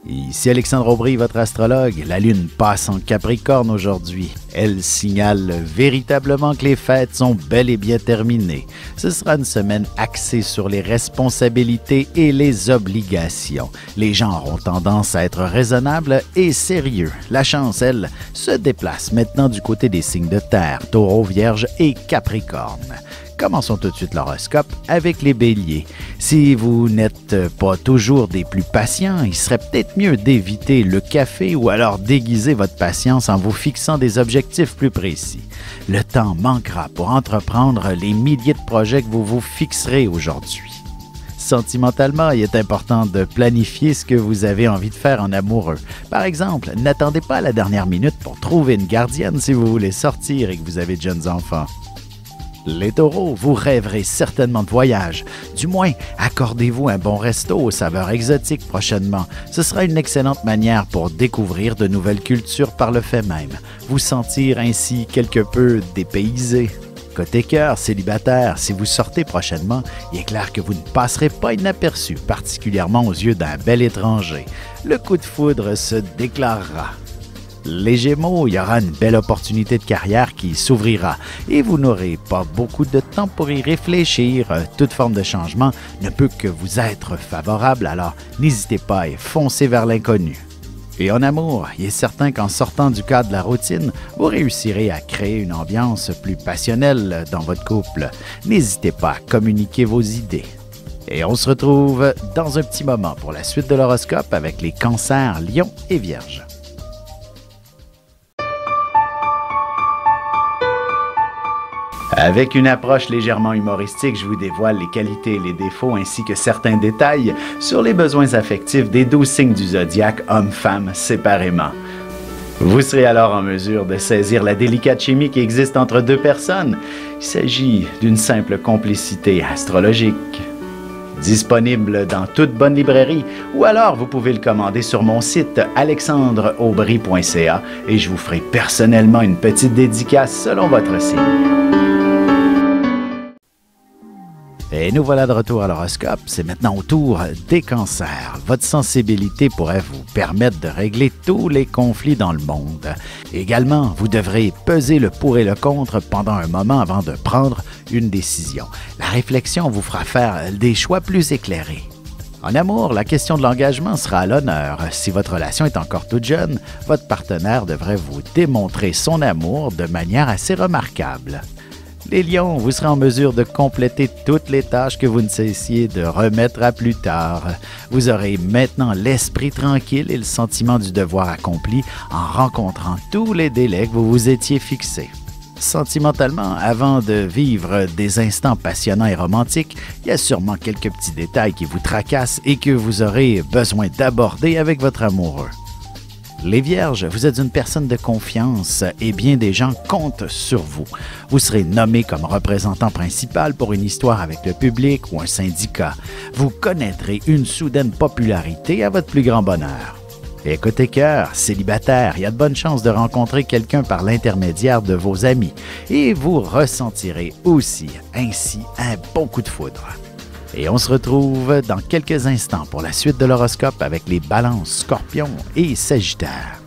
Ici Alexandre Aubry, votre astrologue. La Lune passe en Capricorne aujourd'hui. Elle signale véritablement que les fêtes sont bel et bien terminées. Ce sera une semaine axée sur les responsabilités et les obligations. Les gens auront tendance à être raisonnables et sérieux. La chance, elle, se déplace maintenant du côté des signes de terre, Taureau, Vierge et Capricorne. Commençons tout de suite l'horoscope avec les béliers. Si vous n'êtes pas toujours des plus patients, il serait peut-être mieux d'éviter le café ou alors déguiser votre patience en vous fixant des objectifs plus précis. Le temps manquera pour entreprendre les milliers de projets que vous vous fixerez aujourd'hui. Sentimentalement, il est important de planifier ce que vous avez envie de faire en amoureux. Par exemple, n'attendez pas à la dernière minute pour trouver une gardienne si vous voulez sortir et que vous avez de jeunes enfants. Les taureaux, vous rêverez certainement de voyage. Du moins, accordez-vous un bon resto aux saveurs exotiques prochainement. Ce sera une excellente manière pour découvrir de nouvelles cultures par le fait même. Vous sentir ainsi quelque peu dépaysé. Côté cœur, célibataire, si vous sortez prochainement, il est clair que vous ne passerez pas inaperçu, particulièrement aux yeux d'un bel étranger. Le coup de foudre se déclarera. Les Gémeaux, il y aura une belle opportunité de carrière qui s'ouvrira et vous n'aurez pas beaucoup de temps pour y réfléchir. Toute forme de changement ne peut que vous être favorable, alors n'hésitez pas et foncez vers l'inconnu. Et en amour, il est certain qu'en sortant du cadre de la routine, vous réussirez à créer une ambiance plus passionnelle dans votre couple. N'hésitez pas à communiquer vos idées. Et on se retrouve dans un petit moment pour la suite de l'horoscope avec les cancers, lions et vierges. Avec une approche légèrement humoristique, je vous dévoile les qualités et les défauts ainsi que certains détails sur les besoins affectifs des 12 signes du zodiaque, hommes-femmes séparément. Vous serez alors en mesure de saisir la délicate chimie qui existe entre deux personnes. Il s'agit d'une simple complicité astrologique. Disponible dans toute bonne librairie ou alors vous pouvez le commander sur mon site alexandreaubry.ca et je vous ferai personnellement une petite dédicace selon votre signe. Et nous voilà de retour à l'horoscope. C'est maintenant au tour des cancers. Votre sensibilité pourrait vous permettre de régler tous les conflits dans le monde. Également, vous devrez peser le pour et le contre pendant un moment avant de prendre une décision. La réflexion vous fera faire des choix plus éclairés. En amour, la question de l'engagement sera à l'honneur. Si votre relation est encore toute jeune, votre partenaire devrait vous démontrer son amour de manière assez remarquable. Les lions, vous serez en mesure de compléter toutes les tâches que vous ne cessiez de remettre à plus tard. Vous aurez maintenant l'esprit tranquille et le sentiment du devoir accompli en rencontrant tous les délais que vous vous étiez fixés. Sentimentalement, avant de vivre des instants passionnants et romantiques, il y a sûrement quelques petits détails qui vous tracassent et que vous aurez besoin d'aborder avec votre amoureux. Les Vierges, vous êtes une personne de confiance et bien des gens comptent sur vous. Vous serez nommé comme représentant principal pour une histoire avec le public ou un syndicat. Vous connaîtrez une soudaine popularité à votre plus grand bonheur. Et côté cœur, célibataire, il y a de bonnes chances de rencontrer quelqu'un par l'intermédiaire de vos amis et vous ressentirez aussi ainsi un bon coup de foudre. Et on se retrouve dans quelques instants pour la suite de l'horoscope avec les balances, scorpions et sagittaires.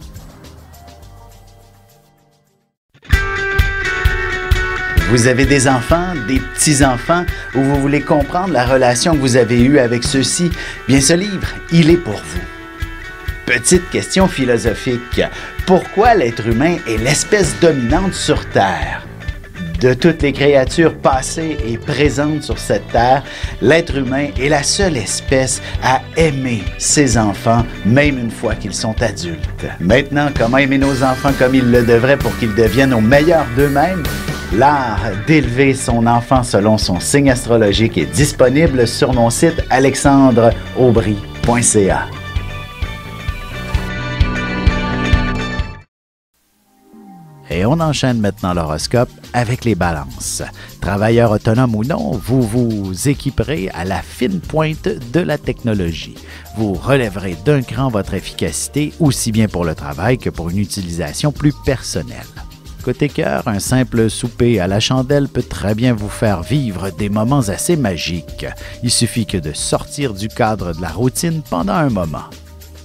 Vous avez des enfants, des petits-enfants, ou vous voulez comprendre la relation que vous avez eue avec ceux-ci? Bien, ce livre, il est pour vous. Petite question philosophique. Pourquoi l'être humain est l'espèce dominante sur Terre? De toutes les créatures passées et présentes sur cette terre, l'être humain est la seule espèce à aimer ses enfants, même une fois qu'ils sont adultes. Maintenant, comment aimer nos enfants comme ils le devraient pour qu'ils deviennent au meilleur d'eux-mêmes? L'art d'élever son enfant selon son signe astrologique est disponible sur mon site alexandreaubry.ca. Et on enchaîne maintenant l'horoscope avec les balances. Travailleur autonome ou non, vous vous équiperez à la fine pointe de la technologie. Vous relèverez d'un cran votre efficacité, aussi bien pour le travail que pour une utilisation plus personnelle. Côté cœur, un simple souper à la chandelle peut très bien vous faire vivre des moments assez magiques. Il suffit que de sortir du cadre de la routine pendant un moment.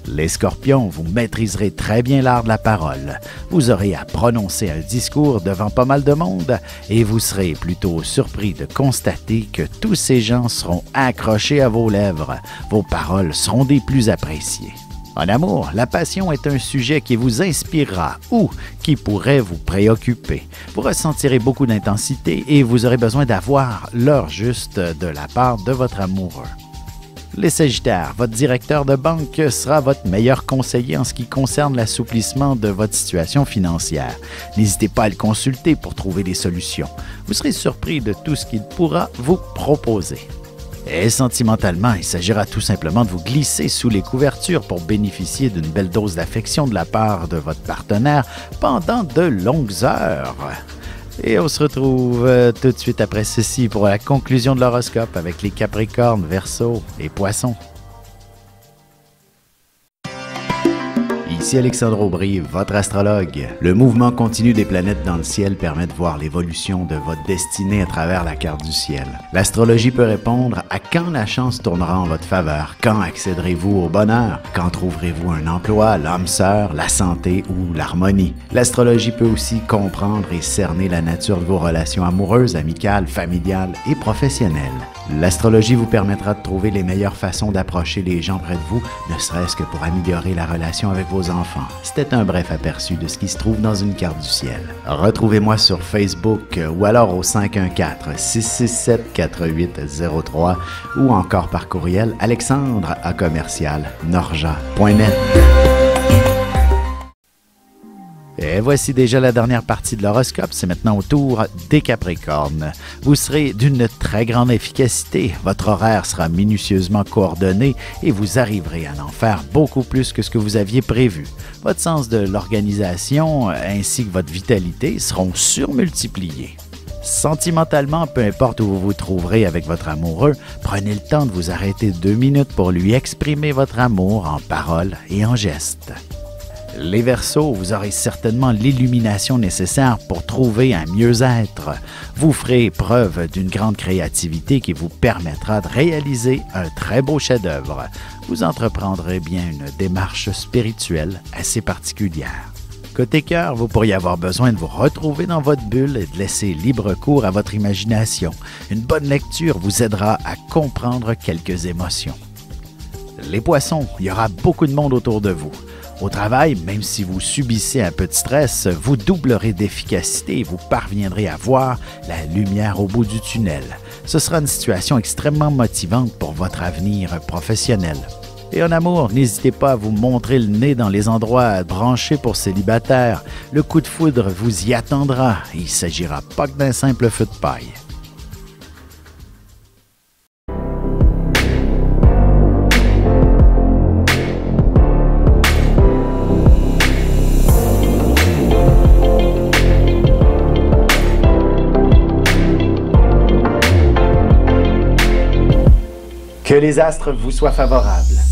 Les Scorpions, vous maîtriserez très bien l'art de la parole. Vous aurez à prononcer un discours devant pas mal de monde et vous serez plutôt surpris de constater que tous ces gens seront accrochés à vos lèvres. Vos paroles seront des plus appréciées. En amour, la passion est un sujet qui vous inspirera ou qui pourrait vous préoccuper. Vous ressentirez beaucoup d'intensité et vous aurez besoin d'avoir l'heure juste de la part de votre amoureux. Les Sagittaires, votre directeur de banque sera votre meilleur conseiller en ce qui concerne l'assouplissement de votre situation financière. N'hésitez pas à le consulter pour trouver des solutions. Vous serez surpris de tout ce qu'il pourra vous proposer. Et sentimentalement, il s'agira tout simplement de vous glisser sous les couvertures pour bénéficier d'une belle dose d'affection de la part de votre partenaire pendant de longues heures. Et on se retrouve tout de suite après ceci pour la conclusion de l'horoscope avec les Capricornes, Verseaux et Poissons. Ici Alexandre Aubry, votre astrologue. Le mouvement continu des planètes dans le ciel permet de voir l'évolution de votre destinée à travers la carte du ciel. L'astrologie peut répondre à quand la chance tournera en votre faveur, quand accéderez-vous au bonheur, quand trouverez-vous un emploi, l'âme sœur, la santé ou l'harmonie. L'astrologie peut aussi comprendre et cerner la nature de vos relations amoureuses, amicales, familiales et professionnelles. L'astrologie vous permettra de trouver les meilleures façons d'approcher les gens près de vous, ne serait-ce que pour améliorer la relation avec vos enfants. C'était un bref aperçu de ce qui se trouve dans une carte du ciel. Retrouvez-moi sur Facebook ou alors au 514-667-4803 ou encore par courriel alexandre@norja.net. Et voici déjà la dernière partie de l'horoscope. C'est maintenant au tour des Capricornes. Vous serez d'une très grande efficacité. Votre horaire sera minutieusement coordonné et vous arriverez à en faire beaucoup plus que ce que vous aviez prévu. Votre sens de l'organisation ainsi que votre vitalité seront surmultipliés. Sentimentalement, peu importe où vous vous trouverez avec votre amoureux, prenez le temps de vous arrêter 2 minutes pour lui exprimer votre amour en paroles et en gestes. Les Verseaux, vous aurez certainement l'illumination nécessaire pour trouver un mieux-être. Vous ferez preuve d'une grande créativité qui vous permettra de réaliser un très beau chef-d'œuvre. Vous entreprendrez bien une démarche spirituelle assez particulière. Côté cœur, vous pourriez avoir besoin de vous retrouver dans votre bulle et de laisser libre cours à votre imagination. Une bonne lecture vous aidera à comprendre quelques émotions. Les Poissons, il y aura beaucoup de monde autour de vous. Au travail, même si vous subissez un peu de stress, vous doublerez d'efficacité et vous parviendrez à voir la lumière au bout du tunnel. Ce sera une situation extrêmement motivante pour votre avenir professionnel. Et en amour, n'hésitez pas à vous montrer le nez dans les endroits branchés pour célibataires. Le coup de foudre vous y attendra. Il ne s'agira pas que d'un simple feu de paille. Que les astres vous soient favorables.